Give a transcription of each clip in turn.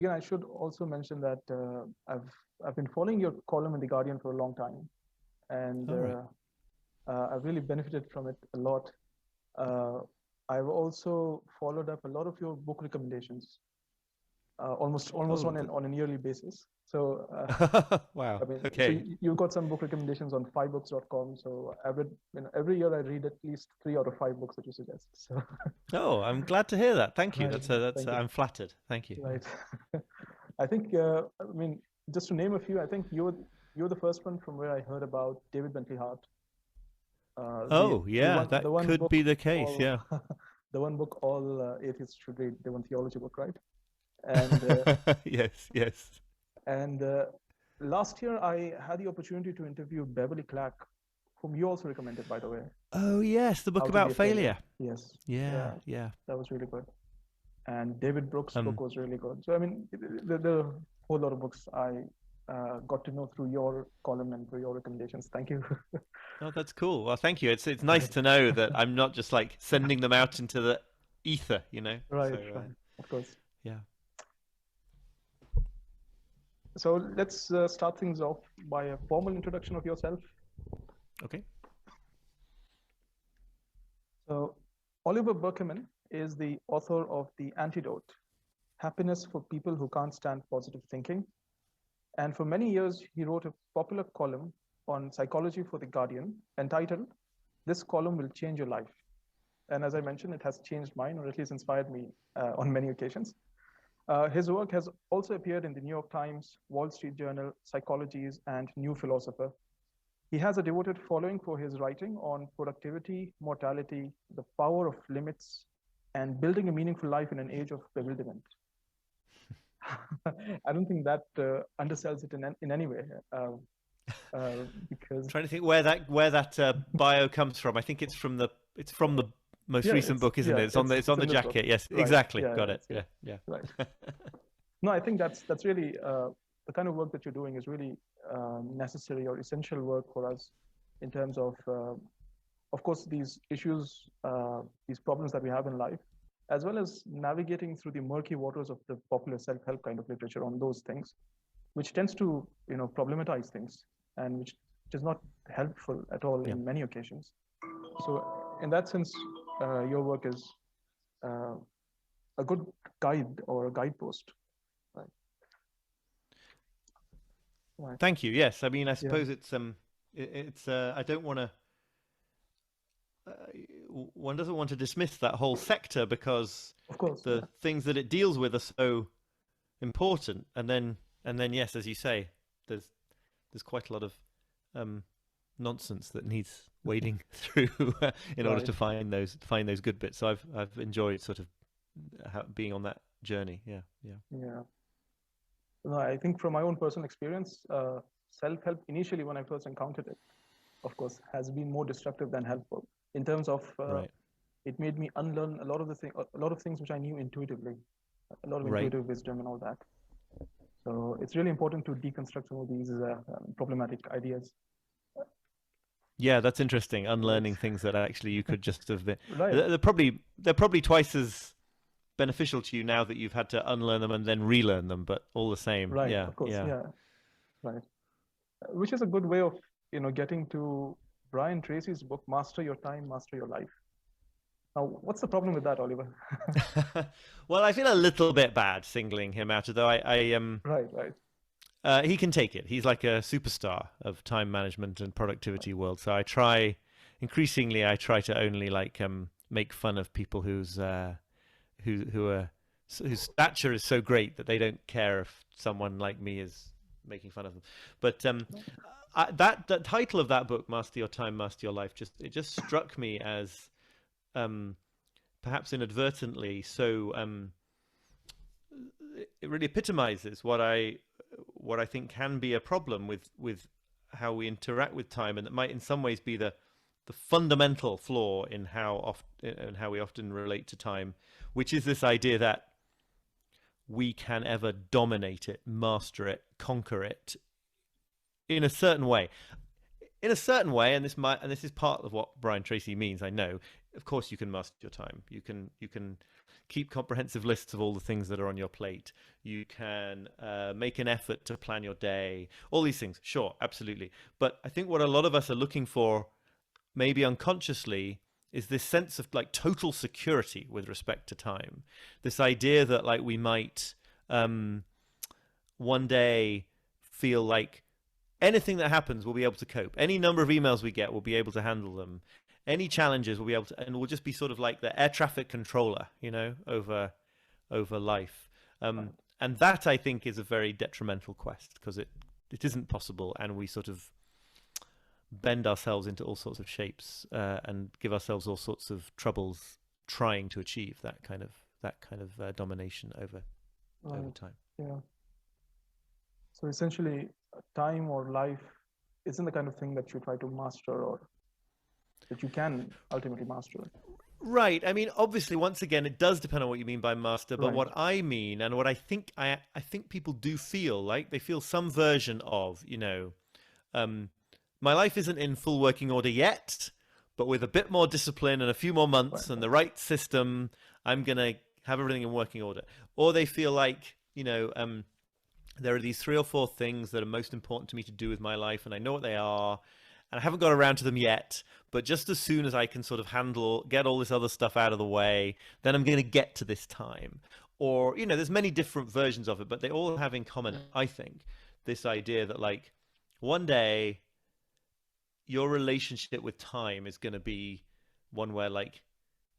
Again, I should also mention that I've been following your column in the Guardian for a long time, and All right. I've really benefited from it a lot. Uh, I've also followed up a lot of your book recommendations, almost Oh, on an yearly basis. So wow. I mean, so Okay. you've got some book recommendations on fivebooks.com. So I've read, every year I read at least 3 out of 5 books that you suggest. So Oh, I'm glad to hear that. Thank you. right, That's thank you. I'm flattered. Thank you. Yeah. Right. I think, I mean, just to name a few, I think you're the first one from where I heard about David Bentley Hart. Oh, yeah, The that one could be book the case. all Yeah. the one book all atheists should read, the one theology book, right? And Yes, yes. and last year I had the opportunity to interview Beverly Clark, whom you also recommended, by the way. Oh, yes, the book How to about Be a Failure. failure. Yes, Yeah, yeah, yeah. that was really good. And David Brooks' book Um, was really good. So I mean, the whole lot of books I got to know through your column and through your recommendations. Thank you. oh, that's cool. Well, thank you. It's nice Right, to know that I'm not just like sending them out into the ether, you know. So, right, right. Of course. yeah. So let's start things off by a formal introduction of yourself. Okay. So Oliver Burkeman is the author of The Antidote, Happiness for People Who Can't Stand Positive Thinking. And for many years, he wrote a popular column on psychology for The Guardian entitled, This Column Will Change Your Life. And as I mentioned, it has changed mine, or at least inspired me on many occasions. His work has also appeared in the New York Times, Wall Street Journal, Psychologies, and New Philosopher. He has a devoted following for his writing on productivity, mortality, the power of limits, and building a meaningful life in an age of bewilderment. I don't think that undersells it in any way, because Trying to think where that bio comes from. I think it's from the most yeah, recent book, isn't it? It's on it's the in this book, jacket. Yes, right? exactly. Yeah, Got yeah, it. it's Yeah, here, yeah. right. No, I think that's really the kind of work that you're doing is really necessary or essential work for us in terms of course, these issues, these problems that we have in life, as well as navigating through the murky waters of the popular self-help kind of literature on those things, which tends to, problematize things and which is not helpful at all Yeah. in many occasions. So, in that sense, your work is uh, a good guide or a guidepost. Right. Right. Thank you. Yes, I mean, I Yeah. suppose it's I don't want to. Uh, one doesn't want to dismiss that whole sector because Of course. the Yeah. things that it deals with are so important, and then yes, as you say, there's quite a lot of um, nonsense that needs wading through in order Right. to find those good bits. So I've enjoyed sort of being on that journey. Yeah, yeah. Yeah. No, I think from my own personal experience, self-help initially when I first encountered it, of course, has been more destructive than helpful in terms of Right, it made me unlearn a lot of things which I knew intuitively, a lot of right. intuitive wisdom and all that. So it's really important to deconstruct some of these problematic ideas. Yeah, that's interesting. Right. Unlearning things that actually you could just have been. Right. They're probably twice as beneficial to you now that you've had to unlearn them and then relearn them, but all the same. Right. Yeah, Of course. yeah. Yeah. Right. Which is a good way of, getting to Brian Tracy's book, Master Your Time, Master Your Life. Now, what's the problem with that, Oliver? Well, I feel a little bit bad singling him out, although Right. Right. he can take it. He's like a superstar of time management and productivity world. So increasingly, I try to only like make fun of people who are whose stature is so great that they don't care if someone like me is making fun of them. But that the title of that book, Master Your Time, Master Your Life, just struck me as perhaps inadvertently so it really epitomizes what I think can be a problem with how we interact with time, and that might in some ways be the fundamental flaw in how we often relate to time, which is this idea that we can ever dominate it, master it, conquer it in a certain way. In a certain way, and this is part of what Brian Tracy means, I know, of course you can master your time. You can keep comprehensive lists of all the things that are on your plate. You can make an effort to plan your day. All these things, sure, absolutely. But I think what a lot of us are looking for, maybe unconsciously, is this sense of like total security with respect to time. This idea that like we might one day feel like anything that happens, we'll be able to cope. Any number of emails we get, we'll be able to handle them. Any challenges, we'll be able to, and we'll just be sort of like the air traffic controller, over life. And that, I think, is a very detrimental quest, because it isn't possible, and we sort of bend ourselves into all sorts of shapes and give ourselves all sorts of troubles trying to achieve that kind of domination over time. Yeah. So essentially, time or life isn't the kind of thing that you try to master, or that you can ultimately master. Right. I mean, obviously, once again, it does depend on what you mean by master. But Right. what I mean, and what I think people do feel like, they feel some version of, my life isn't in full working order yet, but with a bit more discipline and a few more months and the right system, I'm gonna have everything in working order. Or they feel like, there are these 3 or 4 things that are most important to me to do with my life, and I know what they are, and I haven't got around to them yet, but just as soon as I can sort of get all this other stuff out of the way, then I'm going to get to this time. Or, there's many different versions of it, but they all have in common, I think, this idea that like one day your relationship with time is going to be one where like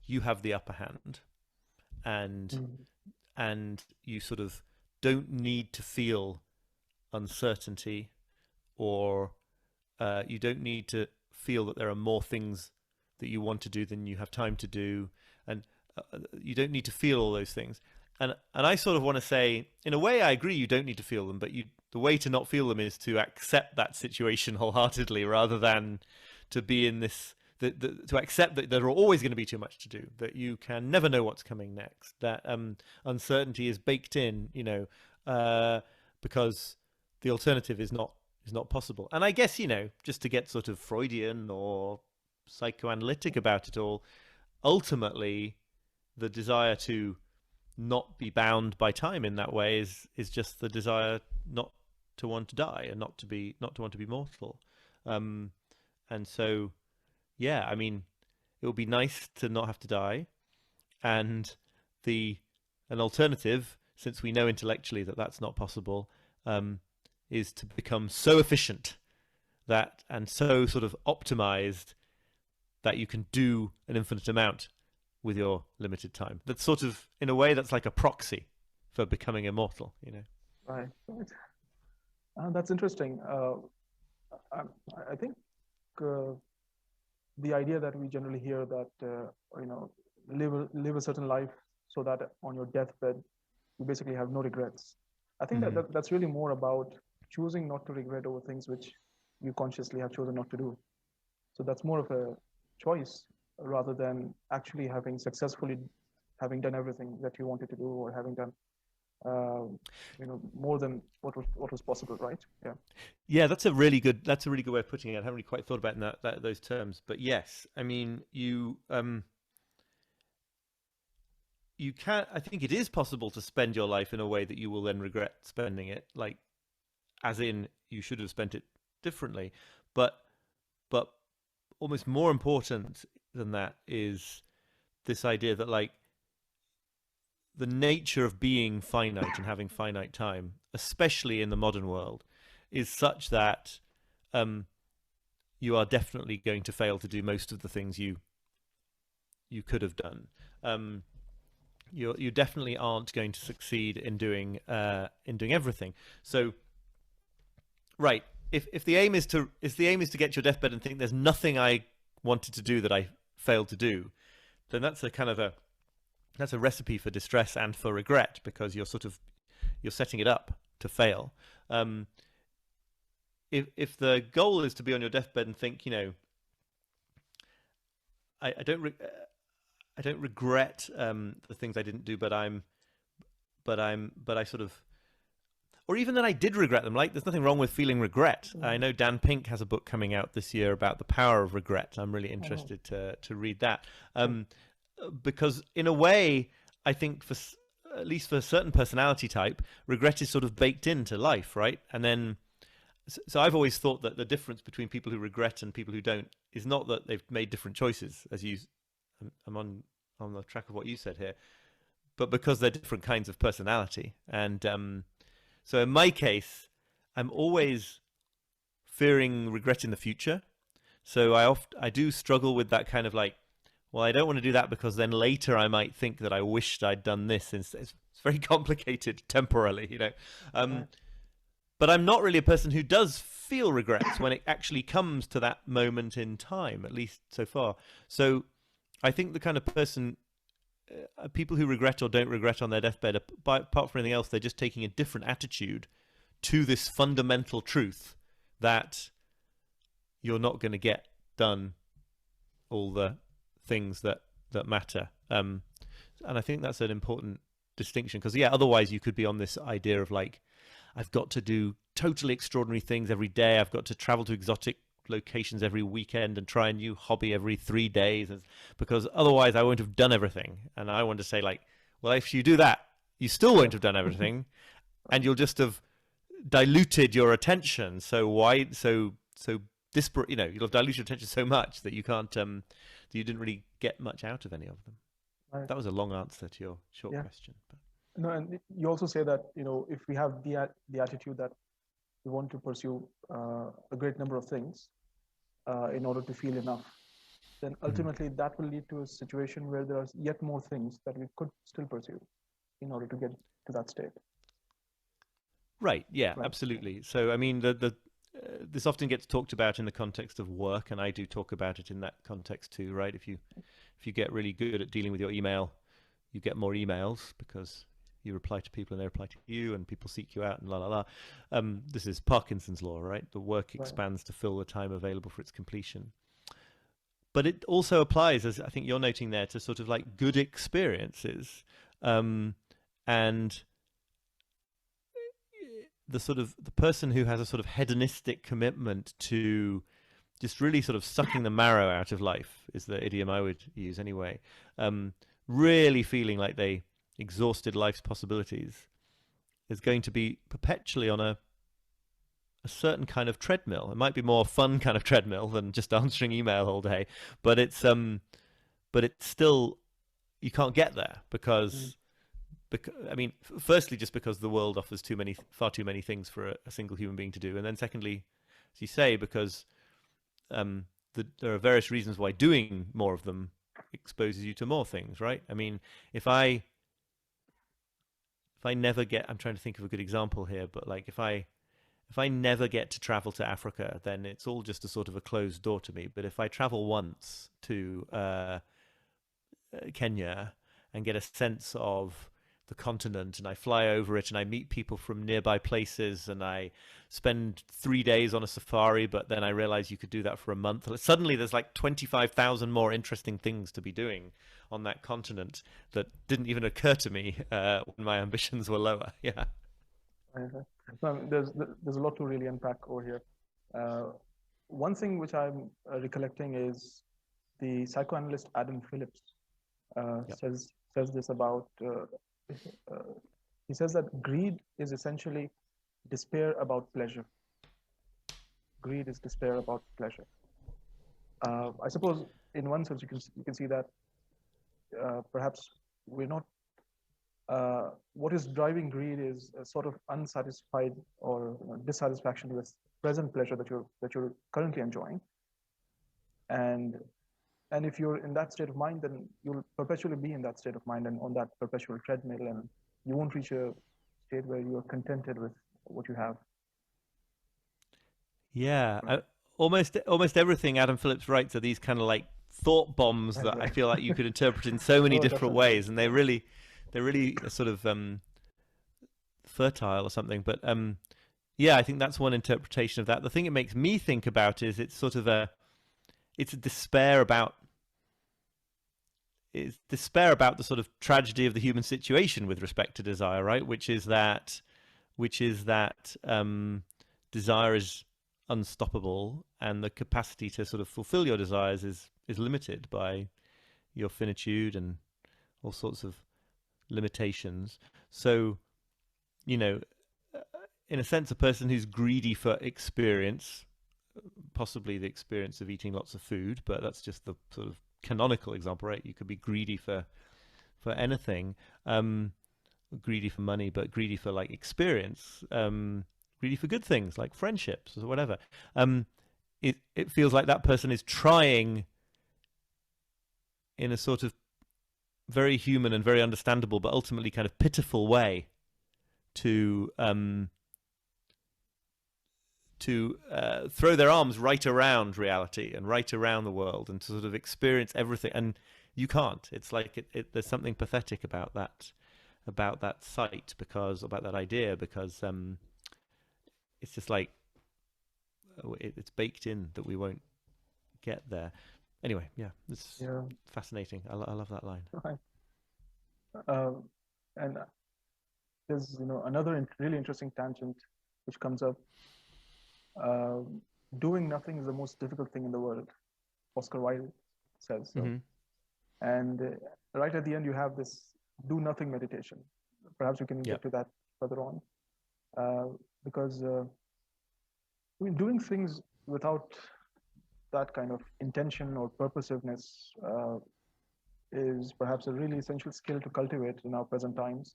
you have the upper hand, and you sort of don't need to feel uncertainty, or you don't need to feel that there are more things that you want to do than you have time to do, and you don't need to feel all those things. And I sort of want to say, in a way, I agree you don't need to feel them, but the way to not feel them is to accept that situation wholeheartedly, rather than to be in this, to accept that there are always going to be too much to do, that you can never know what's coming next, that uncertainty is baked in, because the alternative is not possible. And I guess, just to get sort of Freudian or psychoanalytic about it all, ultimately the desire to not be bound by time in that way is just the desire not to want to die, and not to want to be mortal. And so, yeah, I mean, it would be nice to not have to die, and an alternative, since we know intellectually that that's not possible, is to become so efficient and so sort of optimized that you can do an infinite amount with your limited time. That's sort of, in a way, that's like a proxy for becoming immortal, Right. That's interesting. I think the idea that we generally hear that live a certain life so that on your deathbed you basically have no regrets. I think that's really more about choosing not to regret over things which you consciously have chosen not to do. So that's more of a choice, rather than actually having done everything that you wanted to do, or having done more than what was possible, right? Yeah, that's a really good way of putting it. I haven't really quite thought about it in those terms, but yes, I mean, you can. I think it is possible to spend your life in a way that you will then regret spending it, like, as in you should have spent it differently. But almost more important than that is this idea that, like, the nature of being finite and having finite time, especially in the modern world, is such that you are definitely going to fail to do most of the things you could have done. You definitely aren't going to succeed in doing everything. So, right, if the aim is to get your deathbed and think there's nothing I wanted to do that I failed to do, then that's a recipe for distress and for regret, because you're setting it up to fail. If the goal is to be on your deathbed and think, I don't regret the things I didn't do, but I or even that I did regret them. Like, there's nothing wrong with feeling regret. I know Dan Pink has a book coming out this year about the power of regret. I'm really interested to read that, because in a way, I think at least for a certain personality type, regret is sort of baked into life, right? And then, so I've always thought that the difference between people who regret and people who don't is not that they've made different choices, as I'm on the track of what you said here, but because they're different kinds of personality. And so in my case, I'm always fearing regret in the future. So I do struggle with that kind of like, well, I don't want to do that because then later I might think that I wished I'd done this instead. It's very complicated temporally, you know. But I'm not really a person who does feel regrets when it actually comes to that moment in time, at least so far. So I think the kind of person, people who regret or don't regret on their deathbed, apart from anything else, they're just taking a different attitude to this fundamental truth that you're not going to get done all the things that matter. And I think that's an important distinction, because otherwise you could be on this idea of like, I've got to do totally extraordinary things every day. I've got to travel to exotic locations every weekend and try a new hobby every 3 days, because otherwise I won't have done everything. And I want to say like, well, if you do that, you still won't have done everything, and you'll just have diluted your attention so disparate. You know, you'll have diluted your attention so much that you can't that you didn't really get much out of any of them. Right. That was a long answer to your short question. But. No, and you also say that, you know, if we have the attitude that we want to pursue a great number of things in order to feel enough, then ultimately that will lead to a situation where there are yet more things that we could still pursue in order to get to that state. Right. Yeah. Right. Absolutely. So, I mean, this often gets talked about in the context of work, and I do talk about it in that context too, right? If you get really good at dealing with your email, you get more emails because you reply to people and they reply to you, and people seek you out, and la la la. This is Parkinson's law, right? The work expands to fill the time available for its completion. But it also applies, as I think you're noting there, to sort of like good experiences, and the person who has a sort of hedonistic commitment to just really sort of sucking the marrow out of life is the idiom I would use anyway. Really feeling like they exhausted life's possibilities is going to be perpetually on a certain kind of treadmill. It might be more fun kind of treadmill than just answering email all day, but it's still, you can't get there because I mean, firstly, just because the world offers far too many things for a single human being to do, and then secondly, as you say, because there are various reasons why doing more of them exposes you to more things, right? I mean, if I never get, I'm trying to think of a good example here, but like if I never get to travel to Africa, then it's all just a sort of a closed door to me. But if I travel once to Kenya and get a sense of the continent, and I fly over it and I meet people from nearby places, and I spend 3 days on a safari, but then I realize you could do that for a month. Suddenly there's like 25,000 more interesting things to be doing on that continent that didn't even occur to me when my ambitions were lower. Yeah. There's a lot to really unpack over here. One thing which I'm recollecting is the psychoanalyst Adam Phillips says this about he says that greed is essentially despair about pleasure. Greed is despair about pleasure. I suppose in one sense you can see that perhaps we're not. What is driving greed is a sort of unsatisfied or dissatisfaction with present pleasure that you're currently enjoying, and if you're in that state of mind, then you'll perpetually be in that state of mind and on that perpetual treadmill, and you won't reach a state where you are contented with what you have. Yeah, almost everything Adam Phillips writes are these kind of like thought bombs that I feel like you could interpret in so many different ways, and they're really sort of fertile or something. But yeah, I think that's one interpretation of that. The thing it makes me think about is it's a despair about the sort of tragedy of the human situation with respect to desire, right? Which is that which is that desire is unstoppable, and the capacity to sort of fulfill your desires is limited by your finitude and all sorts of limitations. So, you know, in a sense, a person who's greedy for experience, possibly the experience of eating lots of food, but that's just the sort of canonical example, right? You could be greedy for anything, greedy for money, but greedy for like experience, greedy for good things like friendships or whatever. It feels like that person is trying in a sort of very human and very understandable, but ultimately kind of pitiful way to throw their arms right around reality and right around the world and to sort of experience everything. And you can't. It's like there's something pathetic about that sight, because about that idea, because it's just like it's baked in that we won't get there. Anyway, yeah, it's fascinating. I love that line. Right. And there's another really interesting tangent which comes up. Doing nothing is the most difficult thing in the world. Oscar Wilde says so. Mm-hmm. And right at the end, you have this do nothing meditation. Perhaps we can get to that further on. Because doing things without that kind of intention or purposiveness is perhaps a really essential skill to cultivate in our present times.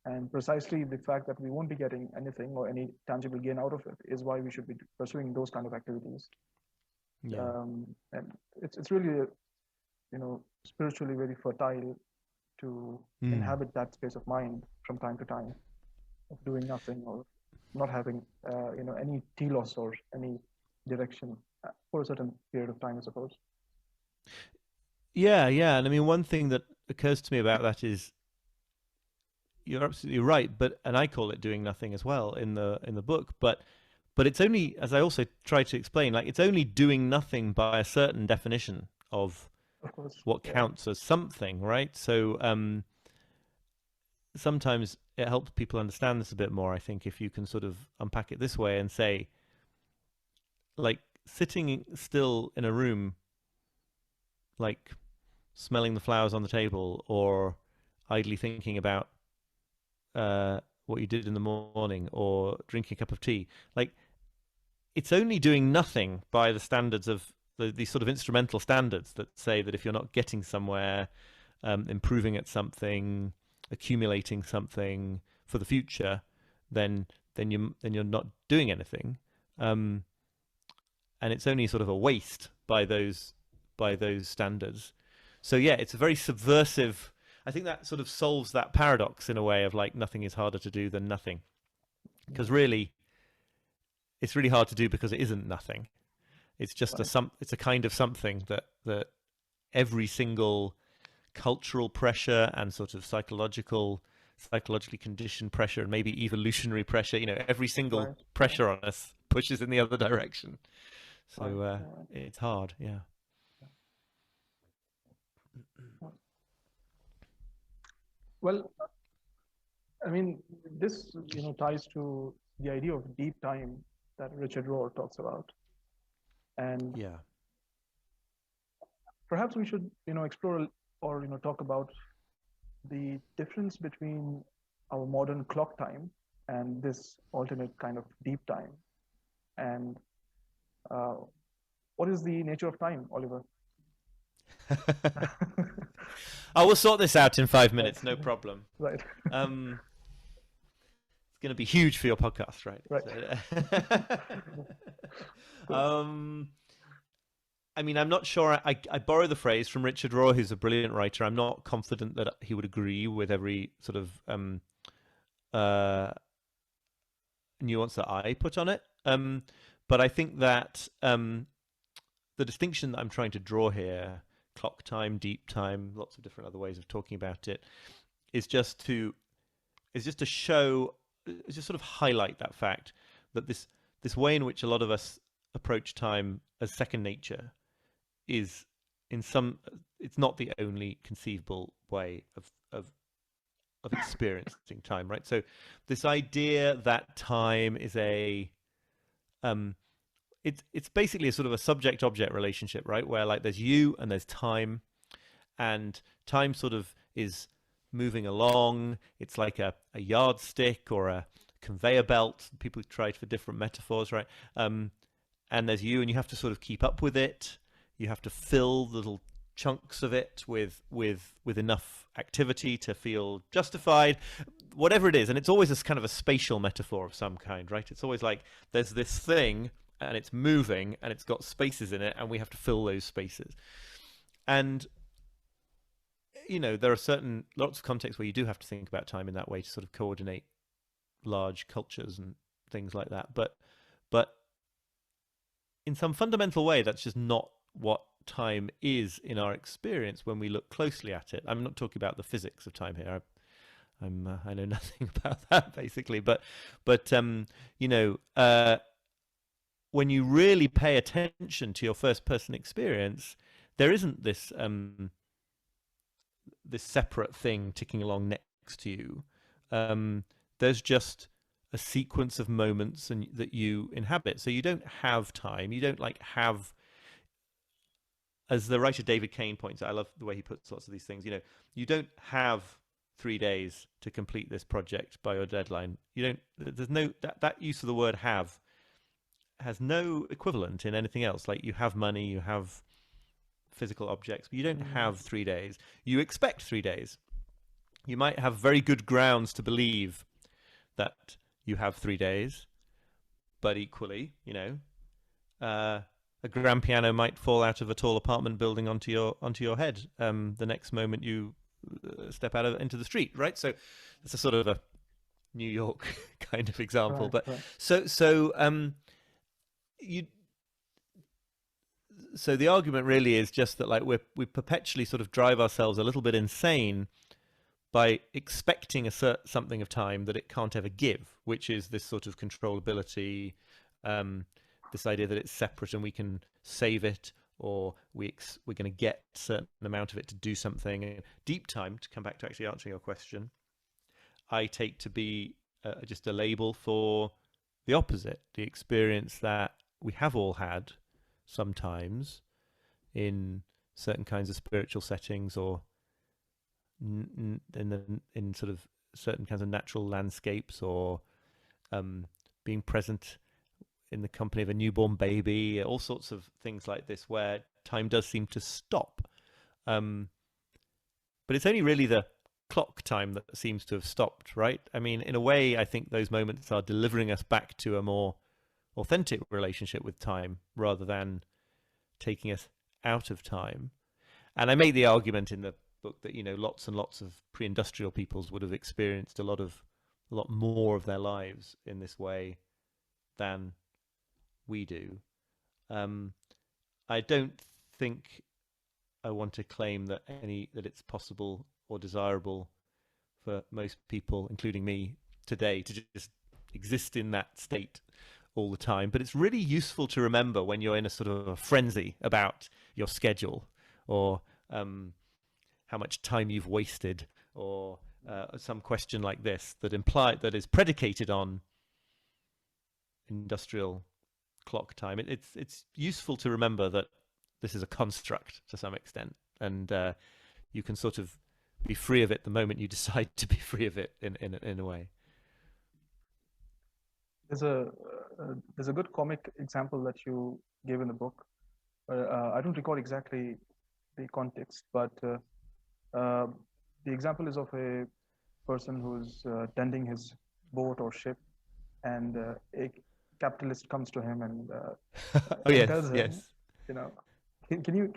And precisely the fact that we won't be getting anything or any tangible gain out of it is why we should be pursuing those kind of activities. Yeah. And it's really, spiritually very fertile to inhabit that space of mind from time to time, of doing nothing or not having, any telos or any direction for a certain period of time, I suppose. Yeah. And I mean, one thing that occurs to me about that is, you're absolutely right, and I call it doing nothing as well in the book, but it's only, as I also try to explain, like it's only doing nothing by a certain definition of what counts as something, right? So sometimes it helps people understand this a bit more, I think, if you can sort of unpack it this way and say, like sitting still in a room, like smelling the flowers on the table or idly thinking about what you did in the morning or drinking a cup of tea, like it's only doing nothing by the standards of these sort of instrumental standards that say that if you're not getting somewhere, improving at something, accumulating something for the future, then you're not doing anything, and it's only sort of a waste by those standards. So yeah, it's a very subversive. I think that sort of solves that paradox in a way of like nothing is harder to do than nothing, because really it's really hard to do because it isn't nothing. It's just it's a kind of something that every single cultural pressure and sort of psychologically conditioned pressure and maybe evolutionary pressure, every single pressure on us pushes in the other direction. So it's hard. Yeah. Well, I mean, this ties to the idea of deep time that Richard Rohr talks about, and perhaps we should explore or talk about the difference between our modern clock time and this alternate kind of deep time, and what is the nature of time, Oliver? I will sort this out in 5 minutes, no problem. Right. It's going to be huge for your podcast, right? I mean, I'm not sure. I borrow the phrase from Richard Rohr, who's a brilliant writer. I'm not confident that he would agree with every sort of nuance that I put on it. But I think that the distinction that I'm trying to draw here, clock time, deep time, lots of different other ways of talking about it, is just to show, is just sort of highlight that fact that this way in which a lot of us approach time as second nature is it's not the only conceivable way of of experiencing time, right? So this idea that time is it's basically a sort of a subject-object relationship, right? Where like there's you and there's time, and time sort of is moving along. It's like a yardstick or a conveyor belt. People tried for different metaphors, right? And there's you, and you have to sort of keep up with it. You have to fill little chunks of it with enough activity to feel justified, whatever it is. And it's always this kind of a spatial metaphor of some kind, right? It's always like there's this thing and it's moving and it's got spaces in it and we have to fill those spaces. And there are lots of contexts where you do have to think about time in that way to sort of coordinate large cultures and things like that. But in some fundamental way, that's just not what time is in our experience when we look closely at it. I'm not talking about the physics of time here. I know nothing about that basically. But when you really pay attention to your first person experience, there isn't this this separate thing ticking along next to you. There's just a sequence of moments that you inhabit. So you don't have time. You don't have, as the writer David Kane points out, I love the way he puts lots of these things. You don't have 3 days to complete this project by your deadline. There's no that use of the word have has no equivalent in anything else. Like you have money, you have physical objects, but you don't have 3 days. You expect 3 days. You might have very good grounds to believe that you have 3 days, but equally, a grand piano might fall out of a tall apartment building onto your head the next moment you step into the street, right? So it's a sort of a New York kind of example, Right, but right. So the argument really is just that like we perpetually sort of drive ourselves a little bit insane by expecting something of time that it can't ever give, which is this sort of controllability, this idea that it's separate and we can save it, or we're going to get a certain amount of it to do something. And deep time, to come back to actually answering your question, I take to be just a label for the opposite, the experience that we have all had sometimes in certain kinds of spiritual settings, or in sort of certain kinds of natural landscapes, or being present in the company of a newborn baby, all sorts of things like this where time does seem to stop. But it's only really the clock time that seems to have stopped, right? I mean, in a way, I think those moments are delivering us back to a more authentic relationship with time rather than taking us out of time. And I make the argument in the book that lots and lots of pre-industrial peoples would have experienced a lot more of their lives in this way than we do. I don't think I want to claim that it's possible or desirable for most people, including me today, to just exist in that state all the time. But it's really useful to remember when you're in a sort of a frenzy about your schedule, or how much time you've wasted, or some question like this that is predicated on industrial clock time. It's useful to remember that this is a construct to some extent, and you can sort of be free of it the moment you decide to be free of it in a way. There's a good comic example that you gave in the book. I don't recall exactly the context, but the example is of a person who's tending his boat or ship, and a capitalist comes to him and Oh yes, tells him, yes. Can you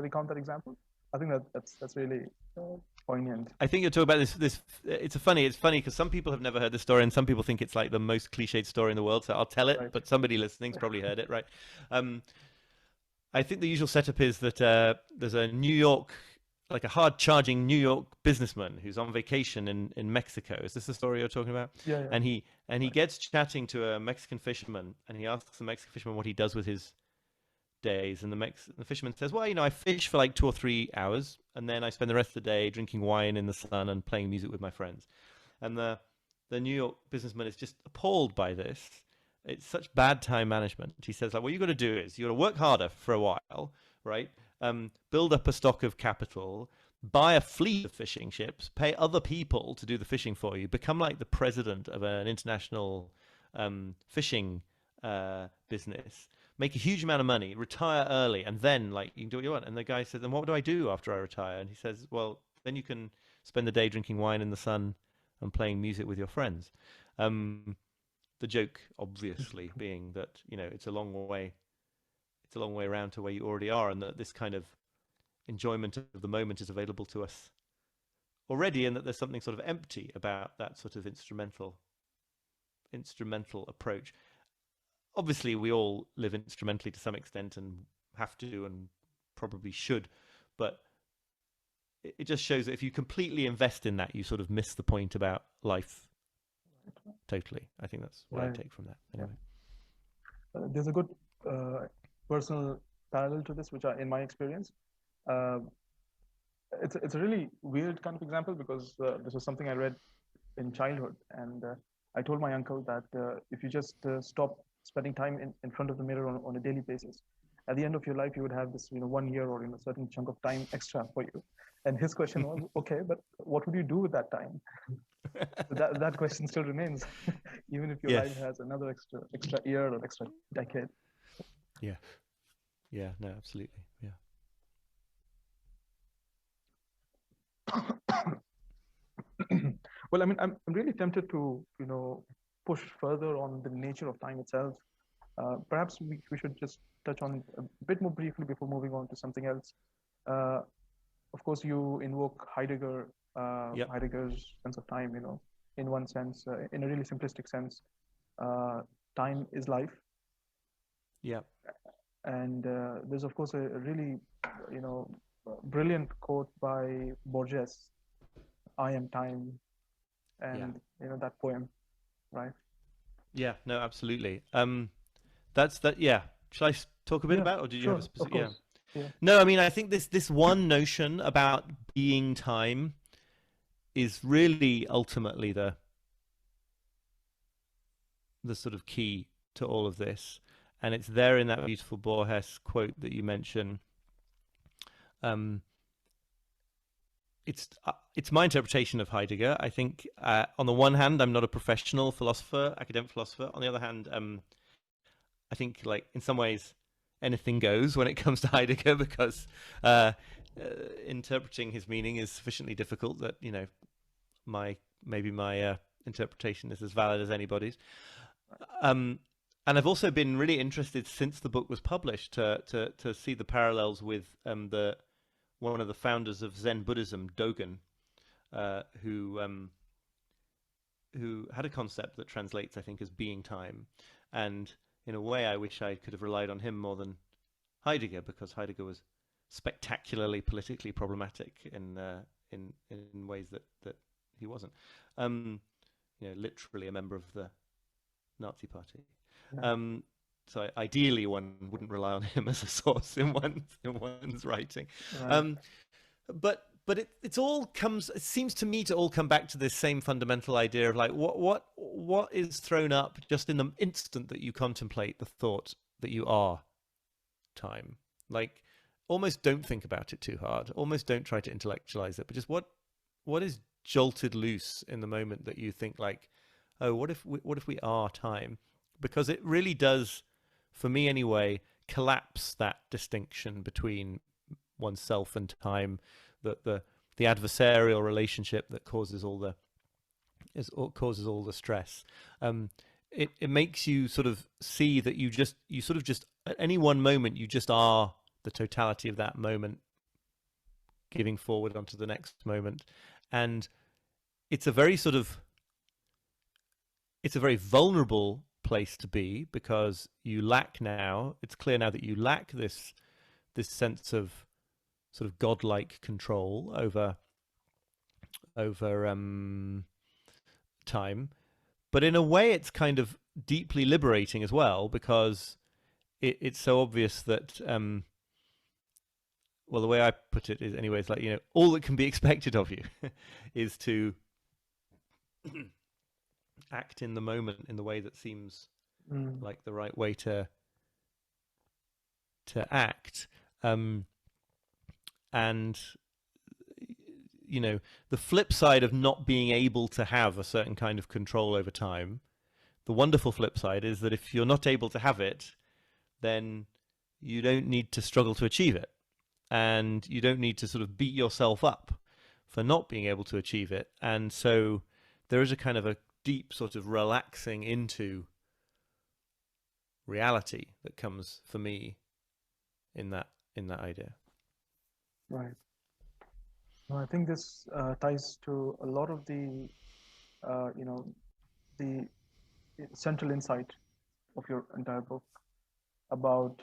recount that example? I think that's really poignant. I think you're talking about this. It's funny because some people have never heard this story, and some people think it's like the most cliched story in the world. So I'll tell it, Right. but somebody listening's probably heard it, right? I think the usual setup is that there's a New York, like a hard-charging New York businessman who's on vacation in Mexico. Is this the story you're talking about? Yeah. And he gets chatting to a Mexican fisherman, and he asks the Mexican fisherman what he does with his days. And the fisherman says, well, I fish for like 2 or 3 hours, and then I spend the rest of the day drinking wine in the sun and playing music with my friends. And the New York businessman is just appalled by this. It's such bad time management. He says, like, what you got to do is you got to work harder for a while, right? Build up a stock of capital, buy a fleet of fishing ships, pay other people to do the fishing for you, become like the president of an international fishing business, make a huge amount of money, retire early, and then like you can do what you want. And the guy says, then what do I do after I retire? And he says, well, then you can spend the day drinking wine in the sun and playing music with your friends. The joke, obviously, being that it's a long way around to where you already are, and that this kind of enjoyment of the moment is available to us already, and that there's something sort of empty about that sort of instrumental approach. Obviously, we all live instrumentally to some extent and have to and probably should, but it just shows that if you completely invest in that, you sort of miss the point about life totally. I think that's what I take from that. Anyway. There's a good personal parallel to this, which in my experience, it's a really weird kind of example, because this was something I read in childhood, and I told my uncle that if you just stop spending time in front of the mirror on a daily basis, at the end of your life you would have this 1 year or a certain chunk of time extra for you. And his question was, okay, but what would you do with that time? So that question still remains, even if your life has another extra year or extra decade. Yeah, no, absolutely, yeah. Well, I mean, I'm really tempted to push further on the nature of time itself. Perhaps we should just touch on a bit more briefly before moving on to something else. Of course, you invoke Heidegger's sense of time. In one sense, in a really simplistic sense, time is life. Yeah. And there's of course a really brilliant quote by Borges, "I am time," and that poem, right? Yeah, no, absolutely. That's that. Yeah. Shall I talk a bit about, or did you have a specific? Of course. Yeah. No, I mean, I think this one notion about being time is really ultimately the sort of key to all of this, and it's there in that beautiful Borges quote that you mentioned. It's my interpretation of Heidegger. I think on the one hand, I'm not a professional philosopher, academic philosopher. On the other hand, I think like in some ways anything goes when it comes to Heidegger, because interpreting his meaning is sufficiently difficult that my interpretation is as valid as anybody's. And I've also been really interested since the book was published to see the parallels with one of the founders of Zen Buddhism, Dogen, who had a concept that translates, I think, as being time. And in a way, I wish I could have relied on him more than Heidegger, because Heidegger was spectacularly politically problematic in ways that he wasn't. Literally a member of the Nazi Party. No. So ideally, one wouldn't rely on him as a source in one's writing. Right. But it all comes. It seems to me to all come back to this same fundamental idea of like what is thrown up just in the instant that you contemplate the thought that you are time. Like, almost don't think about it too hard. Almost don't try to intellectualize it. But just what is jolted loose in the moment that you think like, oh, what if we are time? Because it really does, for me anyway, collapse that distinction between oneself and time, the adversarial relationship that causes all the stress. It makes you sort of see that you sort of just at any one moment you just are the totality of that moment, giving forward onto the next moment, and it's a very vulnerable place to be, because it's clear now that you lack this sense of sort of godlike control over time. But in a way it's kind of deeply liberating as well, because it's so obvious that well, the way I put it is, anyways, like, you know, all that can be expected of you is to act in the moment in the way that seems like the right way to act. And you know, the flip side of not being able to have a certain kind of control over time, the wonderful flip side is that if you're not able to have it, then you don't need to struggle to achieve it, and you don't need to sort of beat yourself up for not being able to achieve it. And so there is a kind of a deep sort of relaxing into reality that comes for me in that idea. Right. I think this ties to a lot of the you know, the central insight of your entire book about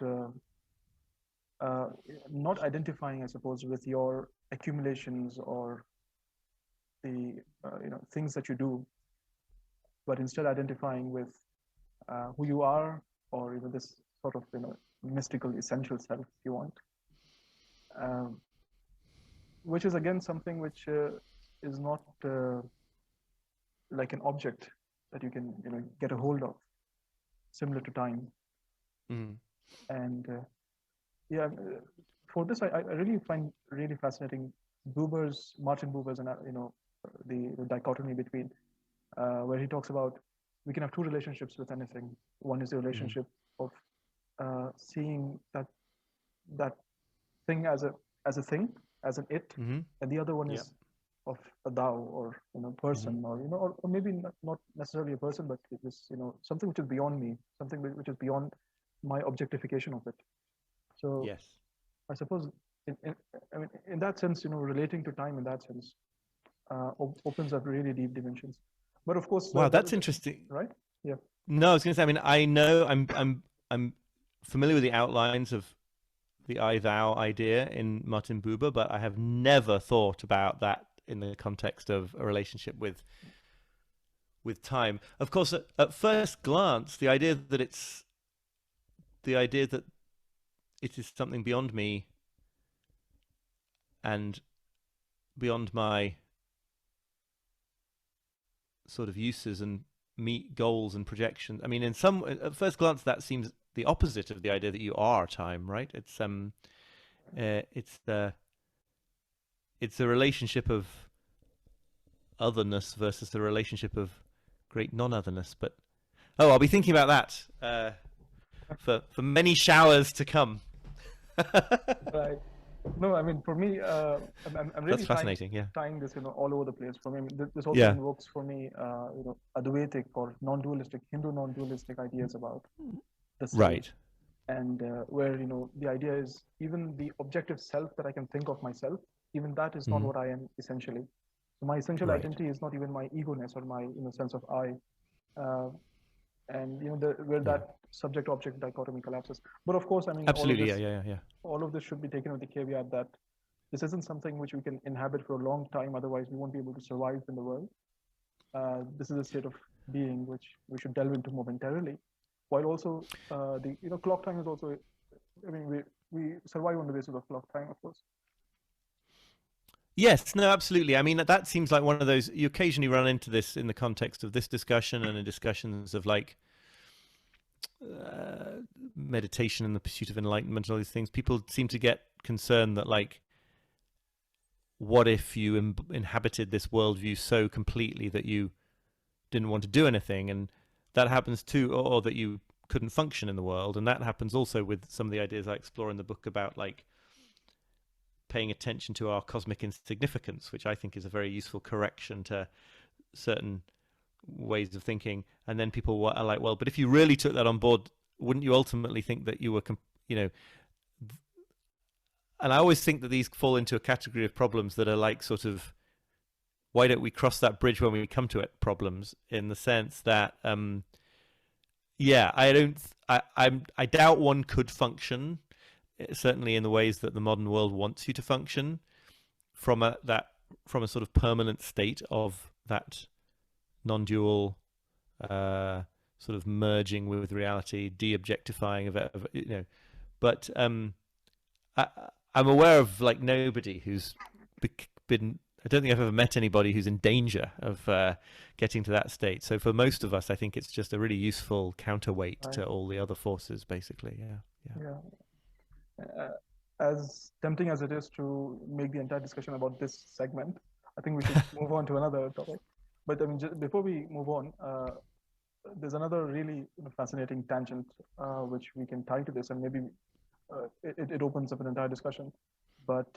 not identifying, I suppose, with your accumulations or the you know, things that you do, but instead identifying with who you are, or even this sort of, you know, mystical essential self, if you want, which is again something which is not like an object that you can, you know, get a hold of, similar to time. And yeah, for this I really find really fascinating Martin Buber's, and you know, the dichotomy between where he talks about we can have two relationships with anything. One is the relationship of seeing that thing as a thing, as an it, and the other one is of a thou, or, you know, person, or, you know, or maybe not necessarily a person, but it is, you know, something which is beyond me, something which is beyond my objectification of it. So yes, I suppose I mean, in that sense, you know, relating to time in that sense opens up really deep dimensions. But of course, wow, that's interesting, right? Yeah. No, I was going to say, I mean, I know I'm familiar with the outlines of the I thou idea in Martin Buber, but I have never thought about that in the context of a relationship with time. Of course, at first glance, the idea that it is something beyond me and beyond my sort of uses and meet goals and projections. I mean, at first glance, that seems the opposite of the idea that you are time, right? It's a relationship of otherness versus the relationship of great non-otherness. But I'll be thinking about that for many showers to come. Right. No, I mean, for me, I'm really That's fascinating. tying this, you know, all over the place. For me, this also invokes for me, you know, Advaitic or non-dualistic, Hindu non-dualistic ideas about the self. Right. And where, you know, the idea is even the objective self that I can think of myself, even that is not what I am essentially. So my essential identity is not even my ego-ness or my, you know, sense of I. And, you know, where that subject-object dichotomy collapses. But of course, I mean, absolutely, all of this should be taken with the caveat that this isn't something which we can inhabit for a long time. Otherwise, we won't be able to survive in the world. This is a state of being which we should delve into momentarily. While also, the, you know, clock time is also, I mean, we survive on the basis of clock time, of course. Yes, no, absolutely. I mean, that seems like one of those, you occasionally run into this in the context of this discussion and in discussions of like meditation and the pursuit of enlightenment and all these things. People seem to get concerned that, like, what if you inhabited this worldview so completely that you didn't want to do anything? And that happens too, or that you couldn't function in the world. And that happens also with some of the ideas I explore in the book about, like, paying attention to our cosmic insignificance, which I think is a very useful correction to certain ways of thinking. And then people are like, well, but if you really took that on board, wouldn't you ultimately think that you were, you know, and I always think that these fall into a category of problems that are like sort of, why don't we cross that bridge when we come to it problems, in the sense that, I doubt one could function, certainly in the ways that the modern world wants you to function, from a sort of permanent state of that non-dual sort of merging with reality, de-objectifying of But I, I'm aware of like nobody who's been. I don't think I've ever met anybody who's in danger of getting to that state. So for most of us, I think it's just a really useful counterweight to all the other forces, basically. As tempting as it is to make the entire discussion about this segment, I think we should move on to another topic. But I mean, before we move on, there's another really fascinating tangent which we can tie to this, and maybe it opens up an entire discussion. But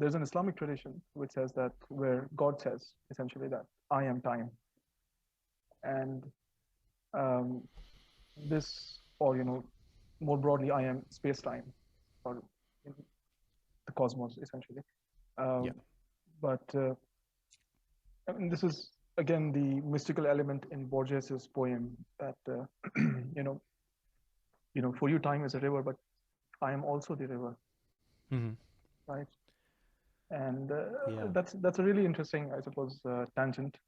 there's an Islamic tradition which says that, where God says essentially that I am time, and this, or more broadly, I am space-time, or the cosmos essentially. But I mean, this is again the mystical element in Borges's poem that for you time is a river, but I am also the river. Right? And that's a really interesting, I suppose, tangent.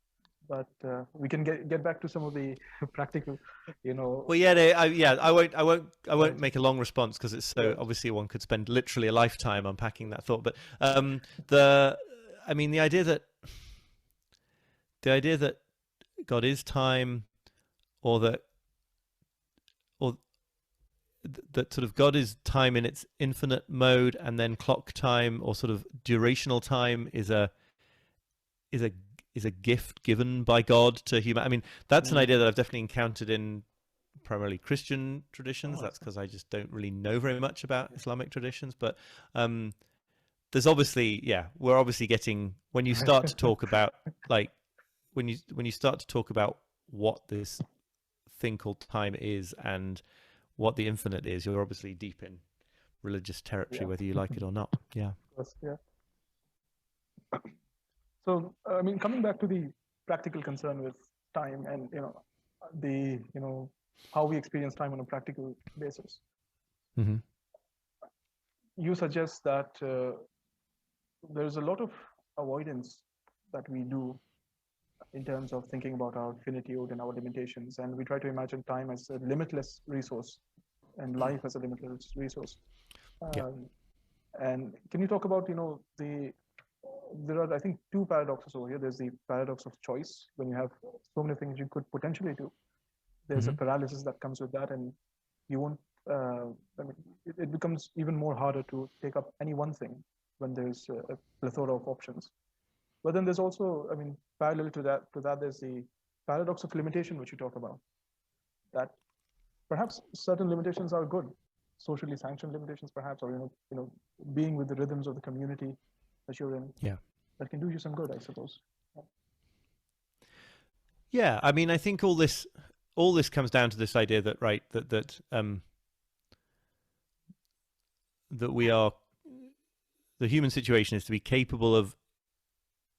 But we can get back to some of the practical, Well, I won't make a long response, because it's so obviously one could spend literally a lifetime unpacking that thought. But the idea that God is time, or that sort of God is time in its infinite mode, and then clock time, or sort of durational time, is a gift given by God to human. I mean, that's an idea that I've definitely encountered in primarily Christian traditions. That's because I just don't really know very much about Islamic traditions. But there's obviously, we're obviously getting, when you start to talk about like when you start to talk about what this thing called time is and what the infinite is, you're obviously deep in religious territory, whether you like it or not. So I mean, coming back to the practical concern with time, and how we experience time on a practical basis. You suggest that there's a lot of avoidance that we do in terms of thinking about our finitude and our limitations, and we try to imagine time as a limitless resource and life as a limitless resource. And can you talk about there are, I think, two paradoxes over here. There's the paradox of choice, when you have so many things you could potentially do. There's a paralysis that comes with that, and you won't. It becomes even more harder to take up any one thing when there's a plethora of options. But then there's also, I mean, parallel to that, there's the paradox of limitation, which you talk about. That perhaps certain limitations are good, socially sanctioned limitations, perhaps, or being with the rhythms of the community that you're in. That can do you some good, I suppose. I mean, I think all this comes down to this idea that that we are, the human situation is to be capable of